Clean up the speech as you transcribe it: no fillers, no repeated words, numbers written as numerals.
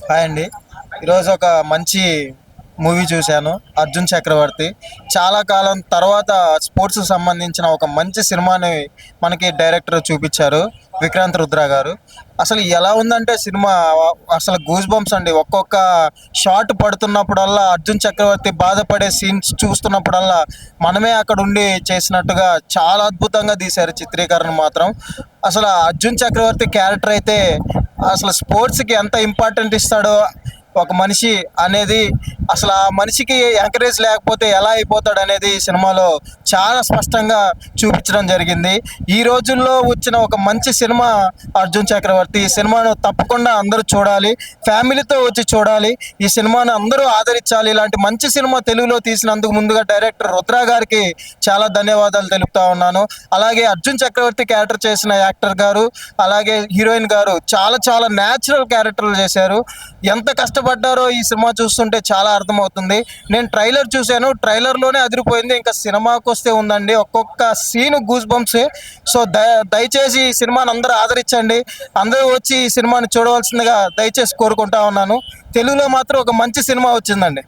Hi అండి. ఈరోజు ఒక మంచి మూవీ చూశాను, 'అర్జున్ చక్రవర్తి'. చాలా కాలం తర్వాత స్పోర్ట్స్‌కి సంబంధించిన ఒక మంచి సినిమాని మనకి డైరెక్టర్ చూపిచ్చారు, విక్రాంత్ రుద్ర గారు. అసలు ఎలా ఉందంటే సినిమా అసలు గూస్ బంప్స్ అండి. ఒక్కొక్క షాట్ పడుతున్నప్పుడల్లా, 'అర్జున్ చక్రవర్తి' బాధపడే సీన్స్ చూస్తున్నప్పుడల్లా మనమే అక్కడుండి చేసినట్టుగా చాలా అద్భుతంగా తీశారు చిత్రీకరణ మాత్రం. అసలు 'అర్జున్ చక్రవర్తి' క్యారెక్టర్ అయితే అసలు స్పోర్ట్స్‌కి ఎంత ఇంపార్టెంట్ ఇస్తాడో ఒక మనిషి అనేది, అసలు ఆ మనిషికి ఎంకరేజ్ లేకపోతే ఎలా అయిపోతాడు అనేది ఈ సినిమాలో చాలా స్పష్టంగా చూపించడం జరిగింది. ఈ రోజుల్లో వచ్చిన ఒక మంచి సినిమా 'అర్జున్ చక్రవర్తి'. ఈ సినిమాను తప్పకుండా అందరూ చూడాలి, ఫ్యామిలీతో వచ్చి చూడాలి. ఈ సినిమాను అందరూ ఆదరించాలి. ఇలాంటి మంచి సినిమా తెలుగులో తీసినందుకు ముందుగా డైరెక్టర్ రుద్ర గారికి చాలా ధన్యవాదాలు తెలుపుతా ఉన్నాను. అలాగే 'అర్జున్ చక్రవర్తి' క్యారెక్టర్ చేసిన యాక్టర్ గారు, అలాగే హీరోయిన్ గారు చాలా చాలా న్యాచురల్ క్యారెక్టర్లు చేశారు. ఎంత కష్టపడ్డారో ఈ సినిమా చూస్తుంటే చాలా అర్థమవుతుంది. నేను ట్రైలర్ చూశాను, ట్రైలర్లోనే అదిరిపోయింది. ఇంకా సినిమాకి వస్తే ఉందండి, ఒక్కొక్క సీను గూస్ బంప్స్. సో దయచేసి ఈ సినిమాని అందరూ ఆదరించండి. అందరూ వచ్చి ఈ సినిమాని చూడవలసిందిగా దయచేసి కోరుకుంటా ఉన్నాను. తెలుగులో మాత్రం ఒక మంచి సినిమా వచ్చిందండి.